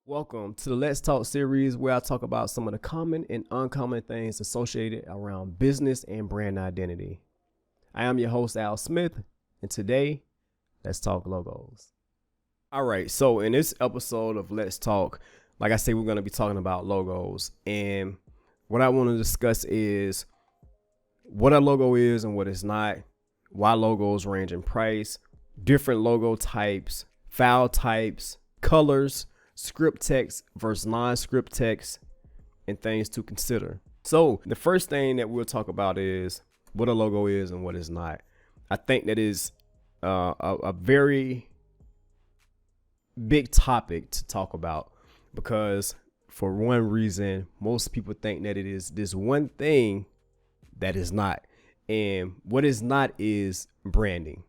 Welcome to the Let's Talk series where I talk about some of the common and uncommon things associated around business and brand identity. I am your host, Al Smith, and today, let's talk logos. All right, so in this episode of Let's Talk, like I said, we're going to be talking about logos. And what I want to discuss is what a logo is and what it's not, why logos range in price, different logo types, file types, colors, script text versus non-script text, and things to consider. So the first thing that we'll talk about is what a logo is and what it's not. I think that is a very big topic to talk about because for one reason, most people think that it is this one thing that is not. And what is not is branding.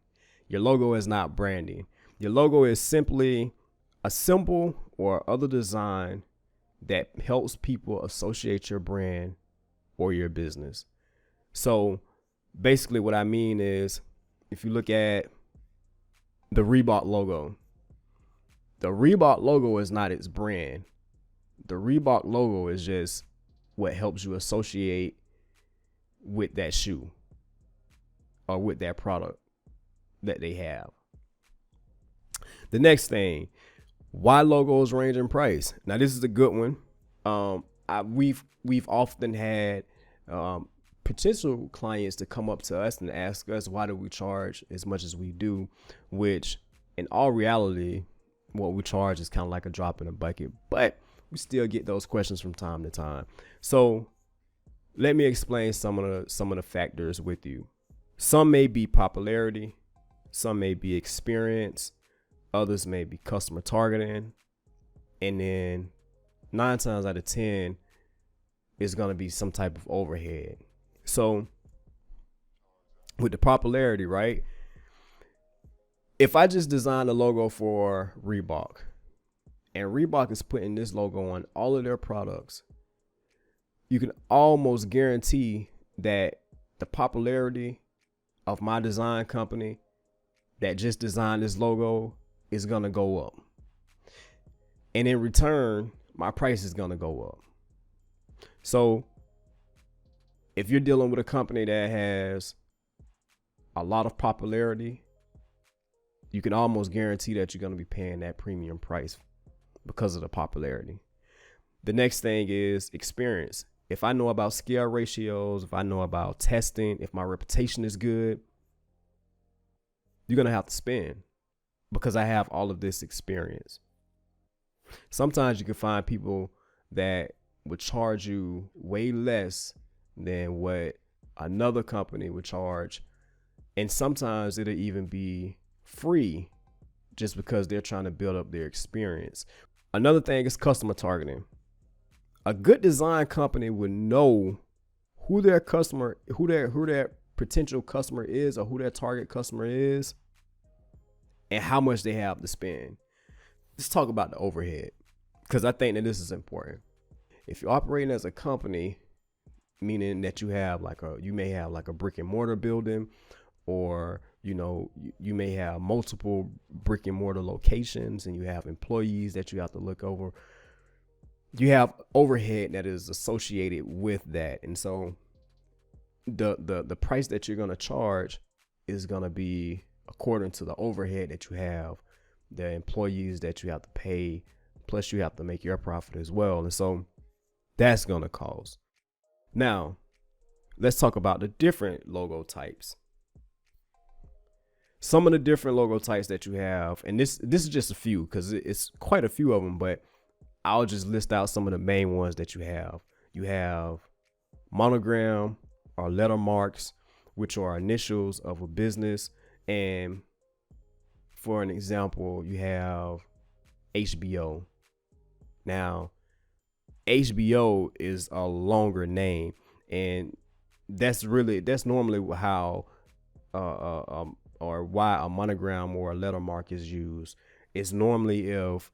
Your logo is not branding. Your logo is simply a symbol or other design that helps people associate your brand or your business. So basically what I mean is if you look at the Reebok logo is not its brand. The Reebok logo is just what helps you associate with that shoe or with that product that they have. The next thing, why logos range in price. Now this is a good one. We've often had potential clients to come up to us and ask us why do we charge as much as we do, which in all reality, what we charge is kind of like a drop in a bucket, but we still get those questions from time to time. So let me explain some of the factors with you. Some may be popularity, some may be experience, others may be customer targeting, and then 9 times out of 10 is going to be some type of overhead. So with the popularity, right? If I just design a logo for Reebok and Reebok is putting this logo on all of their products, you can almost guarantee that the popularity of my design company that just designed this logo is going to go up. And in return, my price is going to go up. So if you're dealing with a company that has a lot of popularity, you can almost guarantee that you're going to be paying that premium price because of the popularity. The next thing is experience. If I know about scale ratios, if I know about testing, if my reputation is good, you're going to have to spend because I have all of this experience. Sometimes you can find people that would charge you way less than what another company would charge. And sometimes it'll even be free just because they're trying to build up their experience. Another thing is customer targeting. A good design company would know who their customer, who their potential customer is, or who their target customer is, and how much they have to spend. Let's talk about the overhead, because I think that this is important. If you're operating as a company, meaning that you may have like a brick and mortar building, or you may have multiple brick and mortar locations, and you have employees that you have to look over. You have overhead that is associated with that, and so the price that you're going to charge is going to be according to the overhead that you have, the employees that you have to pay, plus you have to make your profit as well. And so that's going to cost. Now, let's talk about the different logo types. Some of the different logo types that you have, and this is just a few because it's quite a few of them, but I'll just list out some of the main ones that you have. You have monogram or letter marks, which are initials of a business. And for an example, you have HBO. Now, HBO is a longer name, and that's normally how or why a monogram or a letter mark is used. It's normally if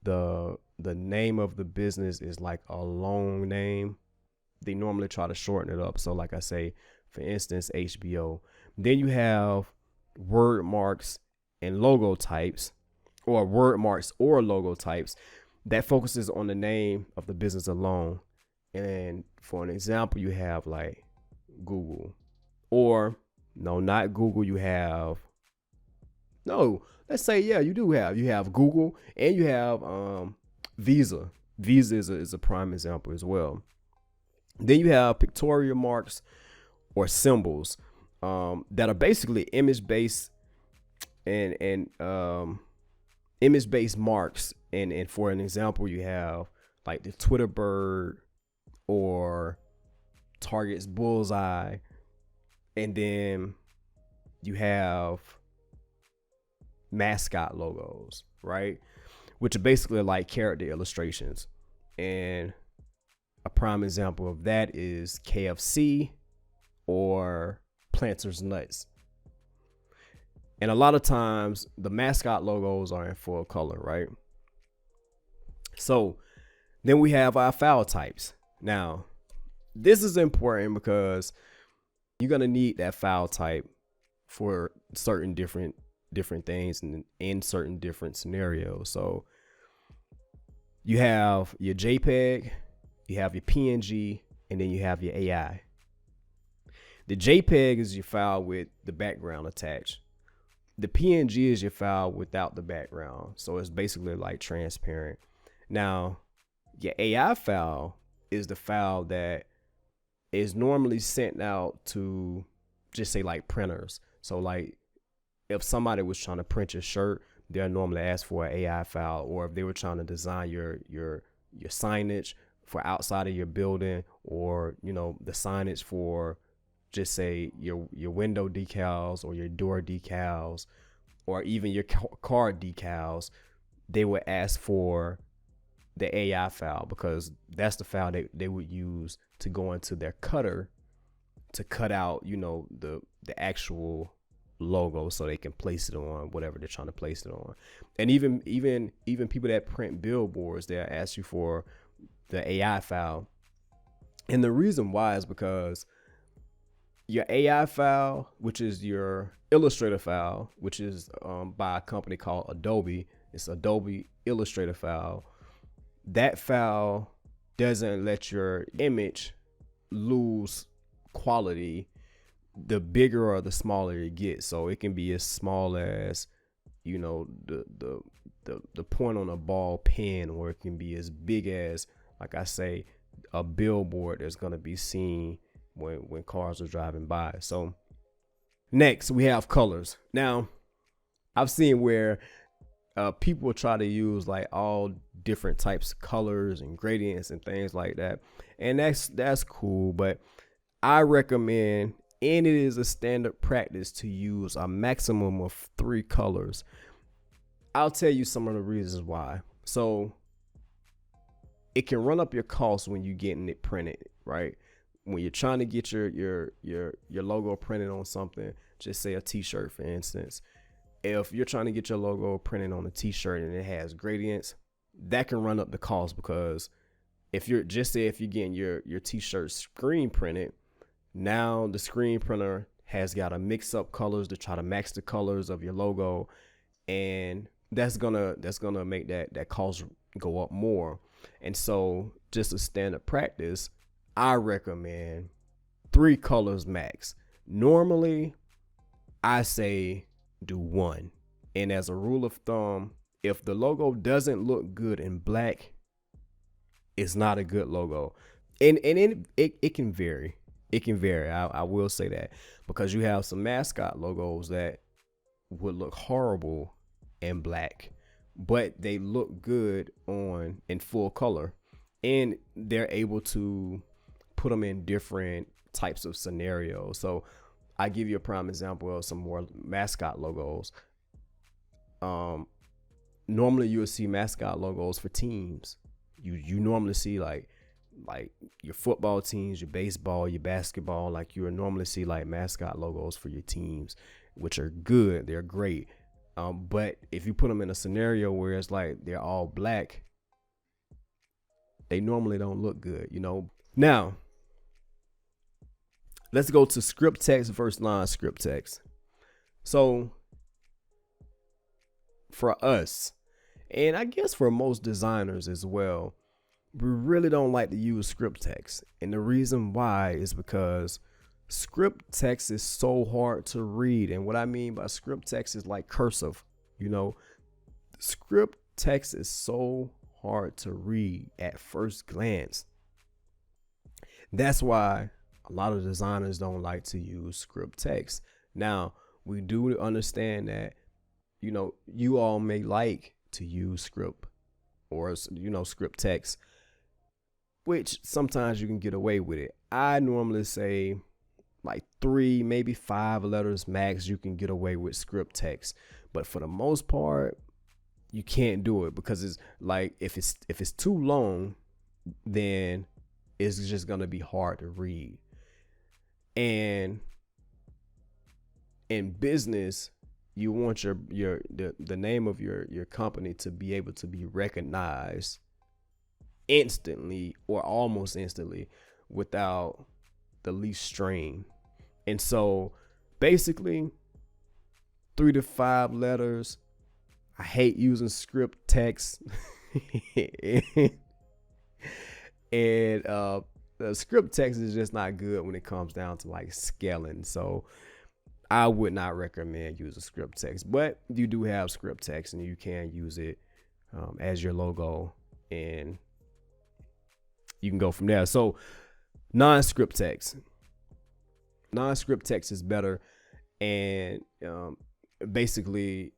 the name of the business is like a long name, they normally try to shorten it up. So like I say, for instance, HBO. Then you have word marks and logo types, or word marks or logo types. that focuses on the name of the business alone. And for an example, you have like Google, or no, not Google. You have no. Let's say you have Google, and you have Visa. Visa is a prime example as well. Then you have pictorial marks or symbols that are basically image based and image based marks. And for an example, you have like the Twitter bird or Target's bullseye, and then you have mascot logos, right? Which are basically like character illustrations. And a prime example of that is KFC or Planters Nuts. And a lot of times the mascot logos are in full color, right? So then we have our file types. Now, this is important because you're going to need that file type for certain different things and in certain different scenarios. So you have your JPEG, you have your PNG, and then you have your AI. The JPEG is your file with the background attached. The PNG is your file without the background. So it's basically like transparent. Now, your AI file is the file that is normally sent out to just say like printers. So like if somebody was trying to print your shirt, they'll normally ask for an AI file. Or if they were trying to design your signage for outside of your building, or the signage for just say your window decals or your door decals or even your car decals, they would ask for the AI file, because that's the file they would use to go into their cutter to cut out the actual logo, so they can place it on whatever they're trying to place it on. And even people that print billboards, they'll ask you for the AI file. And the reason why is because your AI file, which is your Illustrator file, which is by a company called Adobe, it's Adobe Illustrator file. That file doesn't let your image lose quality the bigger or the smaller it gets. So it can be as small as the point on a ball pen, or it can be as big as, like I say, a billboard that's going to be seen when cars are driving by. So next we have colors. Now I've seen where people try to use like all different types of colors and gradients and things like that, and that's cool, but I recommend, and it is a standard practice, to use a maximum of 3 colors. I'll tell you some of the reasons why. So it can run up your costs when you're getting it printed, right? When you're trying to get your logo printed on something, just say a t-shirt, for instance. If you're trying to get your logo printed on a t-shirt and it has gradients, that can run up the cost, because if you're getting your t-shirt screen printed, now the screen printer has got to mix up colors to try to match the colors of your logo, and that's gonna make that cost go up more. And so, just a standard practice, I recommend 3 colors max. Normally, I say do 1. And as a rule of thumb, if the logo doesn't look good in black, it's not a good logo. And it can vary. It can vary. I will say that, because you have some mascot logos that would look horrible in black, but they look good in full color, and they're able to put them in different types of scenarios. So I give you a prime example of some more mascot logos. Normally you'll see mascot logos for teams. You normally see like your football teams, your baseball, your basketball. Like you would normally see like mascot logos for your teams, which are good. They're great. But if you put them in a scenario where it's like they're all black, they normally don't look good, Now, let's go to script text versus non-script text. So for us, And I guess for most designers as well, we really don't like to use script text. And the reason why is because script text is so hard to read. And what I mean by script text is like cursive. You know, script text is so hard to read at first glance. That's why a lot of designers don't like to use script text. Now, we do understand that, you know, you all may like to use script or, you know, script text, which sometimes you can get away with it. I normally say like 3, maybe 5 letters max you can get away with script text. But for the most part, you can't do it because it's like if it's too long, then it's just gonna be hard to read. And in business, you want the name of your company to be able to be recognized instantly or almost instantly without the least strain. And so basically 3 to 5 letters. I hate using script text. And the script text is just not good when it comes down to like scaling. So I would not recommend using script text, but you do have script text and you can use it as your logo, and you can go from there. So non-script text is better. And basically,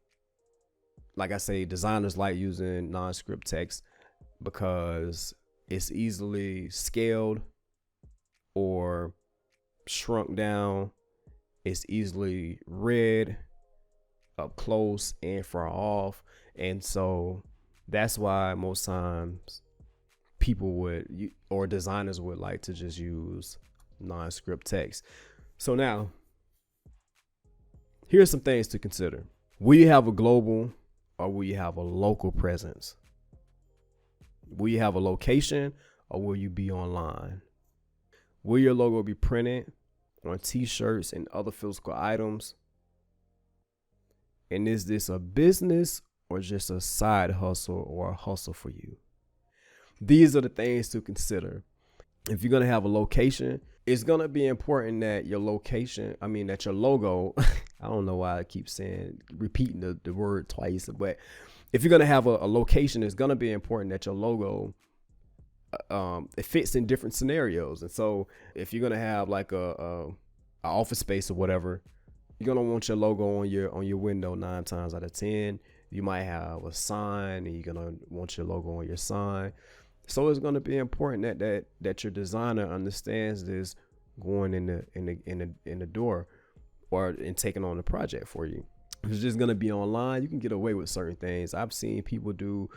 like I say, designers like using non-script text because it's easily scaled or shrunk down. It's easily read up close and far off. And so that's why most times people or designers would like to just use non-script text. So now, here's some things to consider. Will you have a global or will you have a local presence? Will you have a location or will you be online? Will your logo be printed on t-shirts and other physical items? And is this a business or just a side hustle or a hustle for you? These are the things to consider. If you're going to have a location, it's going to be important that your logo, I don't know why I keep repeating the word twice, but if you're going to have a location, it's going to be important that your logo, it fits in different scenarios. And so if you're going to have like a office space or whatever, you're going to want your logo on your window 9 times out of 10. You might have a sign and you're going to want your logo on your sign. So it's going to be important that your designer understands this going in the door or in taking on the project for you. If it's just going to be online, you can get away with certain things. I've seen people do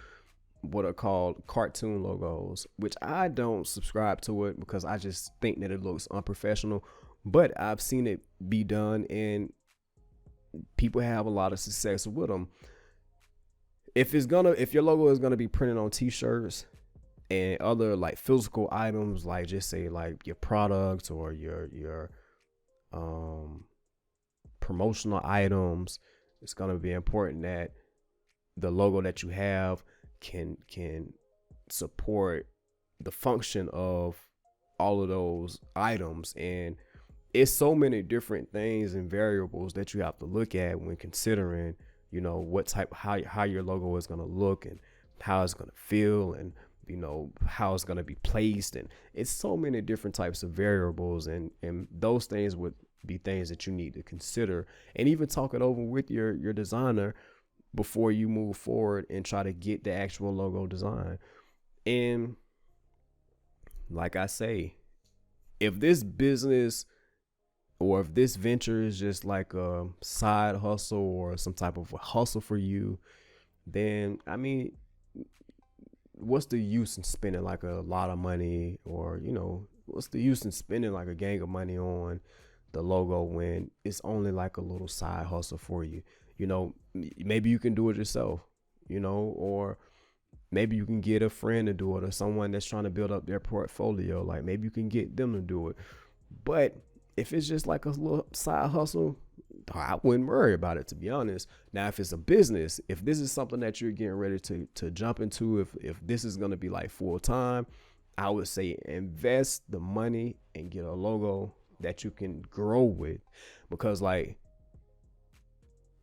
what are called cartoon logos, which I don't subscribe to it because I just think that it looks unprofessional. But I've seen it be done and people have a lot of success with them. If your logo is gonna be printed on t-shirts and other like physical items, like just say like your products or your promotional items, it's gonna be important that the logo that you have can support the function of all of those items. And it's so many different things and variables that you have to look at when considering, you know, what type, how your logo is going to look and how it's going to feel and, you know, how it's going to be placed. And it's so many different types of variables, and those things would be things that you need to consider and even talk it over with your designer before you move forward and try to get the actual logo design. And like I say, if this business or if this venture is just like a side hustle or some type of a hustle for you, then I mean, what's the use in spending like a lot of money, or, you know, what's the use in spending like a gang of money on the logo when it's only like a little side hustle for you? You know, maybe you can do it yourself, you know, or maybe you can get a friend to do it or someone that's trying to build up their portfolio. Like maybe you can get them to do it. But if it's just like a little side hustle, I wouldn't worry about it, to be honest. Now, if it's a business, if this is something that you're getting ready to jump into, if this is going to be like full time, I would say invest the money and get a logo that you can grow with, because like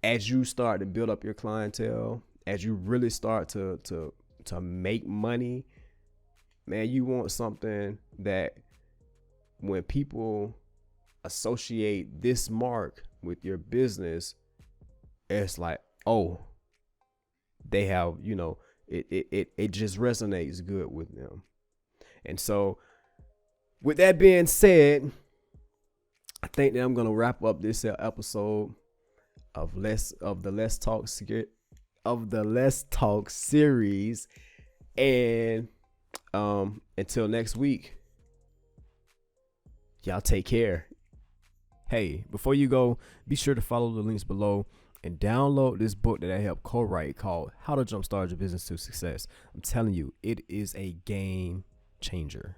as you start to build up your clientele, as you really start to make money, man, you want something that when people associate this mark with your business, it's like, oh, they have, it just resonates good with them. And so with that being said, I think that I'm gonna wrap up this episode of the Let's Talk series, and until next week, y'all take care. Hey, before you go, be sure to follow the links below and download this book that I helped co-write called How to Jumpstart Your Business to Success. I'm telling you, it is a game changer.